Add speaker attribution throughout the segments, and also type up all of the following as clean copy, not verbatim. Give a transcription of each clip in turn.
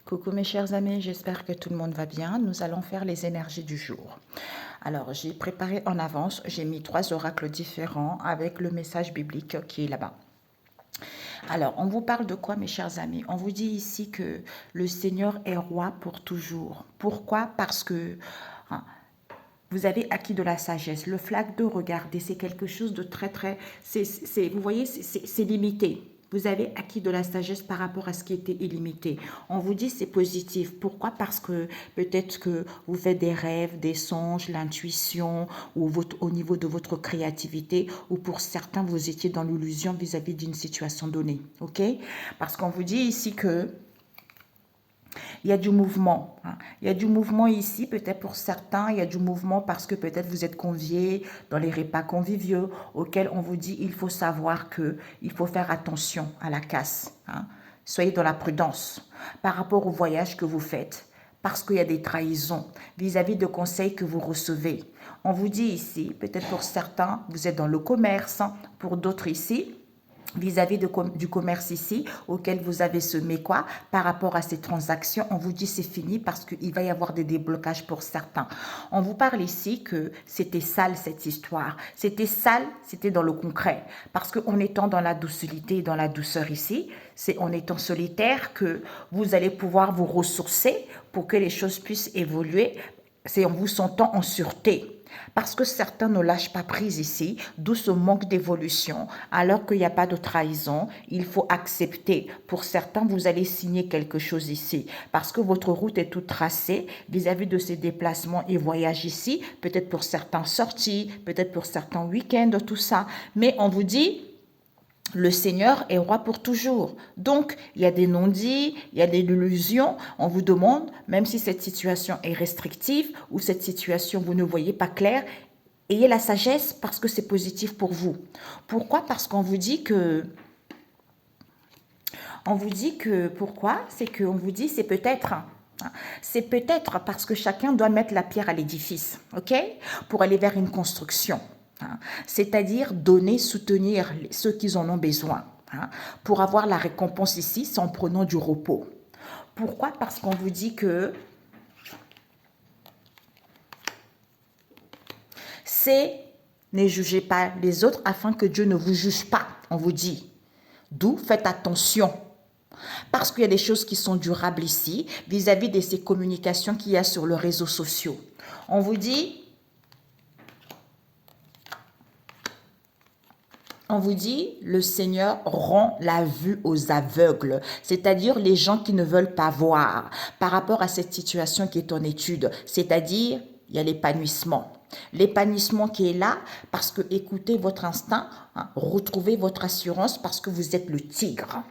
Speaker 1: Coucou mes chers amis, j'espère que tout le monde va bien. Nous allons faire les énergies du jour. Alors, j'ai préparé en avance, j'ai mis 3 oracles différents avec le message biblique qui est là-bas. Alors, on vous parle de quoi mes chers amis? On vous dit ici que le Seigneur est roi pour toujours. Pourquoi? Parce que hein, vous avez acquis de la sagesse. Le flac de regarder, c'est quelque chose de très, vous voyez, c'est limité. Vous avez acquis de la sagesse par rapport à ce qui était illimité. On vous dit c'est positif. Pourquoi? Parce que peut-être que vous faites des rêves, des songes, l'intuition ou au niveau de votre créativité ou pour certains vous étiez dans l'illusion vis-à-vis d'une situation donnée. Ok? Parce qu'on vous dit ici que il y a du mouvement. Il y a du mouvement ici, peut-être pour certains, il y a du mouvement parce que peut-être vous êtes conviés dans les repas conviviaux auxquels on vous dit il faut savoir que il faut faire attention à la casse. Soyez dans la prudence par rapport au voyage que vous faites parce qu'il y a des trahisons vis-à-vis de conseils que vous recevez. On vous dit ici, peut-être pour certains, vous êtes dans le commerce, pour d'autres ici, vis-à-vis du commerce ici, auquel vous avez semé quoi par rapport à ces transactions, on vous dit c'est fini parce qu'il va y avoir des déblocages pour certains. On vous parle ici que c'était sale cette histoire. C'était sale, c'était dans le concret. Parce qu'en étant dans la docilité et dans la douceur ici, c'est en étant solitaire que vous allez pouvoir vous ressourcer pour que les choses puissent évoluer. C'est en vous sentant en sûreté. Parce que certains ne lâchent pas prise ici, d'où ce manque d'évolution, alors qu'il n'y a pas de trahison, il faut accepter. Pour certains, vous allez signer quelque chose ici, parce que votre route est toute tracée vis-à-vis de ces déplacements et voyages ici, peut-être pour certains sorties, peut-être pour certains week-ends, tout ça. Mais on vous dit, le Seigneur est roi pour toujours. Donc, il y a des non-dits, il y a des illusions. On vous demande, même si cette situation est restrictive ou cette situation, vous ne voyez pas clair, ayez la sagesse parce que c'est positif pour vous. Pourquoi? Parce qu'on vous dit que... Pourquoi? C'est qu'on vous dit, c'est peut-être... C'est peut-être parce que chacun doit mettre la pierre à l'édifice, ok? Pour aller vers une construction. C'est-à-dire donner, soutenir ceux qui en ont besoin. Pour avoir la récompense ici, c'est en prenant du repos. Pourquoi? Parce qu'on vous dit que c'est ne jugez pas les autres afin que Dieu ne vous juge pas, on vous dit. D'où faites attention. Parce qu'il y a des choses qui sont durables ici, vis-à-vis de ces communications qu'il y a sur les réseaux sociaux. On vous dit, le Seigneur rend la vue aux aveugles, c'est-à-dire les gens qui ne veulent pas voir par rapport à cette situation qui est en étude, c'est-à-dire il y a l'épanouissement. L'épanouissement qui est là parce que écoutez votre instinct, retrouvez votre assurance parce que vous êtes le tigre.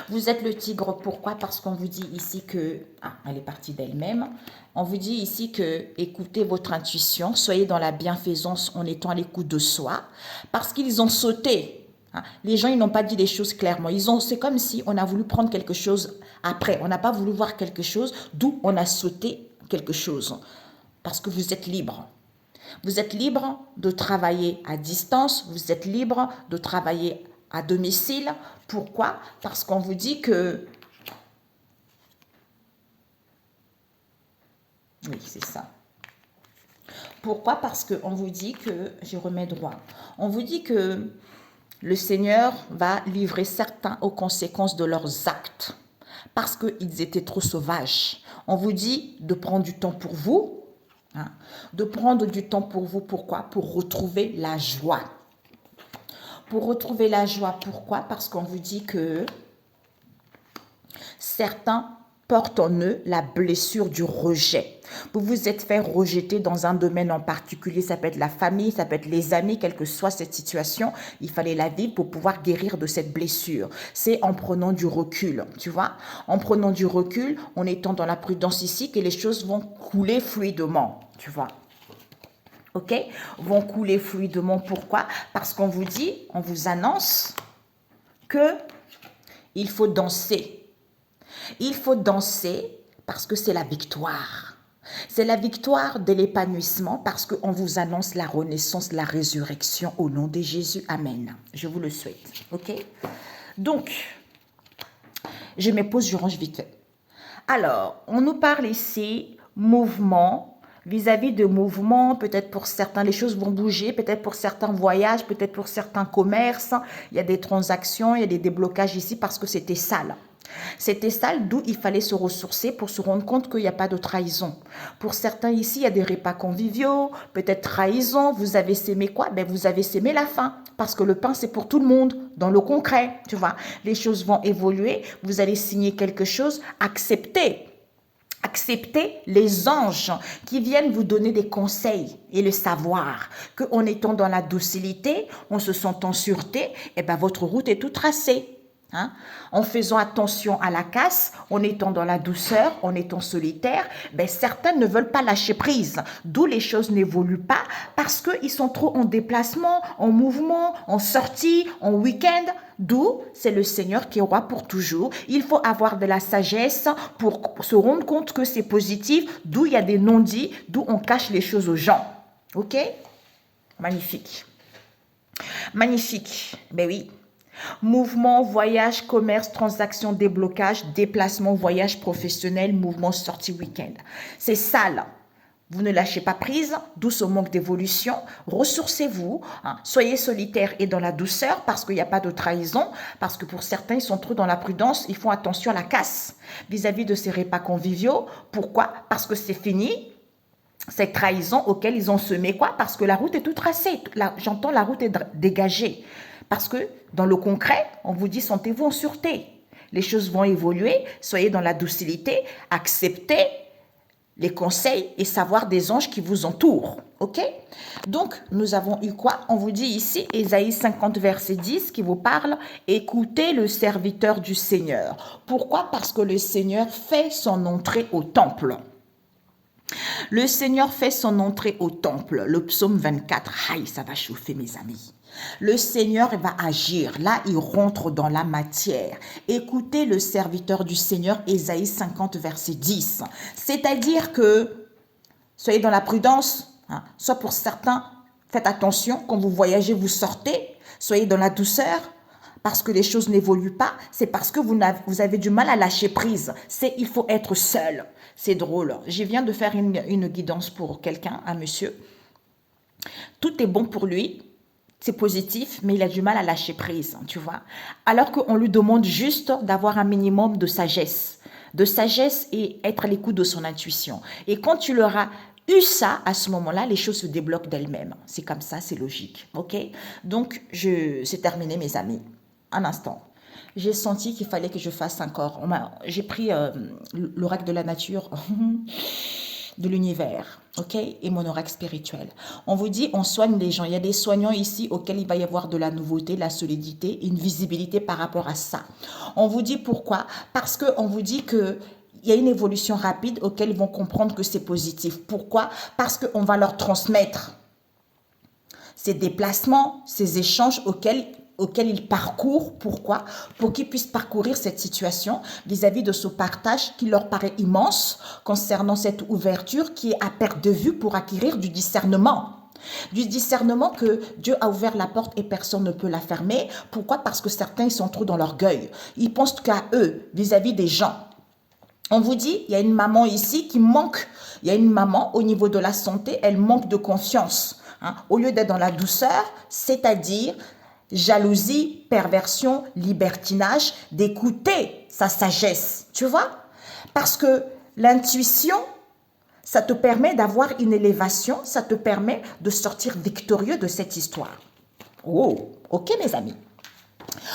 Speaker 1: Vous êtes le tigre, pourquoi? Parce qu'on vous dit ici que... elle est partie d'elle-même. On vous dit ici que écoutez votre intuition, soyez dans la bienfaisance en étant à l'écoute de soi, parce qu'ils ont sauté. Les gens, ils n'ont pas dit les choses clairement. C'est comme si on a voulu prendre quelque chose après. On n'a pas voulu voir quelque chose, d'où on a sauté quelque chose. Parce que vous êtes libre. Vous êtes libre de travailler à distance, vous êtes libre de travailler à domicile. Pourquoi? Parce qu'on vous dit que... Oui, c'est ça. Pourquoi? Parce qu'on vous dit que... Je remets droit. On vous dit que le Seigneur va livrer certains aux conséquences de leurs actes. Parce qu'ils étaient trop sauvages. On vous dit de prendre du temps pour vous. De prendre du temps pour vous. Pourquoi? Pour retrouver la joie. Pour retrouver la joie, pourquoi? Parce qu'on vous dit que certains portent en eux la blessure du rejet. Vous vous êtes fait rejeter dans un domaine en particulier, ça peut être la famille, ça peut être les amis, quelle que soit cette situation, il fallait la vivre pour pouvoir guérir de cette blessure. C'est en prenant du recul, tu vois? En prenant du recul, en étant dans la prudence ici, que les choses vont couler fluidement, tu vois? Ok, vont couler fluidement. Pourquoi? Parce qu'on vous dit, on vous annonce que il faut danser. Il faut danser parce que c'est la victoire. C'est la victoire de l'épanouissement parce qu'on vous annonce la renaissance, la résurrection au nom de Jésus. Amen. Je vous le souhaite. Ok? Donc, je me pose, je range vite fait. Alors, on nous parle ici mouvement, vis-à-vis de mouvement, peut-être pour certains les choses vont bouger, peut-être pour certains voyages, peut-être pour certains commerces, il y a des transactions, il y a des déblocages ici parce que c'était sale. C'était sale, d'où il fallait se ressourcer pour se rendre compte qu'il n'y a pas de trahison. Pour certains ici, il y a des repas conviviaux, peut-être trahison. Vous avez sémé quoi? Ben, vous avez sémé la faim. Parce que le pain, c'est pour tout le monde, dans le concret. Tu vois, les choses vont évoluer. Vous allez signer quelque chose, acceptez. Acceptez les anges qui viennent vous donner des conseils et le savoir qu'en étant dans la docilité, en se sentant en sûreté, eh ben votre route est toute tracée. Hein? En faisant attention à la casse, en étant dans la douceur, en étant solitaire, ben certains ne veulent pas lâcher prise. D'où les choses n'évoluent pas parce qu'ils sont trop en déplacement, en mouvement, en sortie, en week-end. D'où c'est le Seigneur qui est roi pour toujours. Il faut avoir de la sagesse pour se rendre compte que c'est positif. D'où il y a des non-dits, d'où on cache les choses aux gens. Ok? Magnifique. Magnifique. Ben oui. Mouvement, voyage, commerce, transaction, déblocage, déplacement, voyage professionnel, mouvement, sortie, week-end. C'est ça là. Vous ne lâchez pas prise, d'où ce manque d'évolution. Ressourcez-vous, hein. Soyez solitaire et dans la douceur parce qu'il n'y a pas de trahison, parce que pour certains, ils sont trop dans la prudence, ils font attention à la casse vis-à-vis de ces repas conviviaux. Pourquoi? Parce que c'est fini. Cette trahison auquel ils ont semé quoi? Parce que la route est toute tracée. J'entends la route est dégagée. Parce que dans le concret, on vous dit sentez-vous en sûreté. Les choses vont évoluer, soyez dans la docilité, acceptez les conseils et savoir des anges qui vous entourent. Ok? Donc, nous avons eu quoi? On vous dit ici, Ésaïe 50, verset 10, qui vous parle, écoutez le serviteur du Seigneur. Pourquoi? Parce que le Seigneur fait son entrée au temple. Le Seigneur fait son entrée au temple. Le psaume 24, aïe, ça va chauffer mes amis. Le Seigneur va agir. Là, il rentre dans la matière. Écoutez le serviteur du Seigneur, Ésaïe 50, verset 10. C'est-à-dire que, soyez dans la prudence, hein, soit pour certains, faites attention, quand vous voyagez, vous sortez, soyez dans la douceur, parce que les choses n'évoluent pas, c'est parce que vous avez du mal à lâcher prise. Il faut être seul. C'est drôle. Je viens de faire une guidance pour quelqu'un, un monsieur. Tout est bon pour lui. C'est positif, mais il a du mal à lâcher prise, tu vois. Alors qu'on lui demande juste d'avoir un minimum de sagesse et être à l'écoute de son intuition. Et quand tu l'auras eu ça, à ce moment-là, les choses se débloquent d'elles-mêmes. C'est comme ça, c'est logique, ok? Donc, c'est terminé, mes amis. Un instant. J'ai senti qu'il fallait que je fasse encore. J'ai pris l'oracle de la nature, de l'univers, ok, et mon oracle spirituel. On vous dit, on soigne les gens. Il y a des soignants ici auxquels il va y avoir de la nouveauté, de la solidité, une visibilité par rapport à ça. On vous dit pourquoi? Parce qu'on vous dit que il y a une évolution rapide auquel ils vont comprendre que c'est positif. Pourquoi? Parce qu'on va leur transmettre ces déplacements, ces échanges auxquels ils parcourent. Pourquoi? Pour qu'ils puissent parcourir cette situation vis-à-vis de ce partage qui leur paraît immense concernant cette ouverture qui est à perte de vue pour acquérir du discernement. Du discernement que Dieu a ouvert la porte et personne ne peut la fermer. Pourquoi? Parce que certains ils sont trop dans l'orgueil. Ils pensent qu'à eux vis-à-vis des gens. On vous dit, il y a une maman ici qui manque. Il y a une maman au niveau de la santé, elle manque de confiance. Hein, au lieu d'être dans la douceur, c'est-à-dire jalousie, perversion, libertinage, d'écouter sa sagesse, tu vois? Parce que l'intuition, ça te permet d'avoir une élévation, ça te permet de sortir victorieux de cette histoire. Oh, ok mes amis.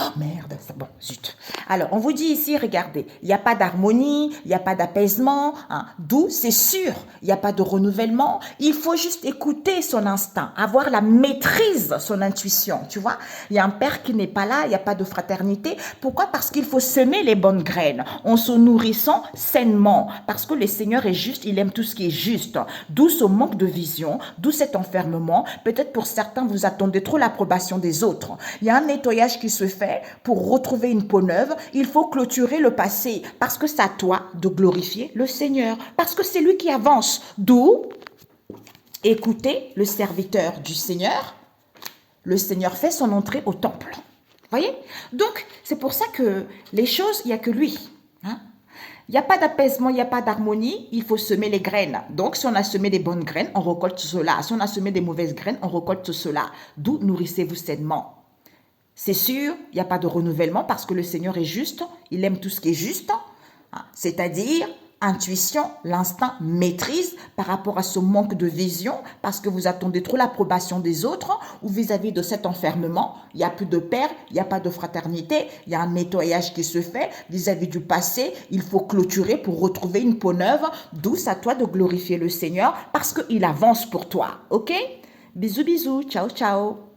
Speaker 1: Oh merde, c'est bon, zut. Alors, on vous dit ici, regardez, il n'y a pas d'harmonie, il n'y a pas d'apaisement, hein, d'où c'est sûr, il n'y a pas de renouvellement. Il faut juste écouter son instinct, avoir la maîtrise, son intuition, tu vois. Il y a un père qui n'est pas là, il n'y a pas de fraternité. Pourquoi? Parce qu'il faut semer les bonnes graines en se nourrissant sainement. Parce que le Seigneur est juste, il aime tout ce qui est juste. D'où ce manque de vision, d'où cet enfermement. Peut-être pour certains, vous attendez trop l'approbation des autres. Il y a un nettoyage qui se fait pour retrouver une peau neuve. Il faut clôturer le passé parce que c'est à toi de glorifier le Seigneur, parce que c'est lui qui avance. D'où écoutez le serviteur du Seigneur. Le Seigneur fait son entrée au temple. Voyez? Donc, c'est pour ça que les choses, il n'y a que lui. Hein? Il n'y a pas d'apaisement, il n'y a pas d'harmonie, il faut semer les graines. Donc, si on a semé des bonnes graines, on récolte cela. Si on a semé des mauvaises graines, on récolte cela. D'où nourrissez-vous sainement. C'est sûr, il n'y a pas de renouvellement parce que le Seigneur est juste, il aime tout ce qui est juste, c'est-à-dire intuition, l'instinct, maîtrise par rapport à ce manque de vision parce que vous attendez trop l'approbation des autres ou vis-à-vis de cet enfermement, il n'y a plus de père, il n'y a pas de fraternité, il y a un nettoyage qui se fait vis-à-vis du passé, il faut clôturer pour retrouver une peau neuve, douce à toi de glorifier le Seigneur parce qu'il avance pour toi, ok? Bisous bisous, ciao ciao.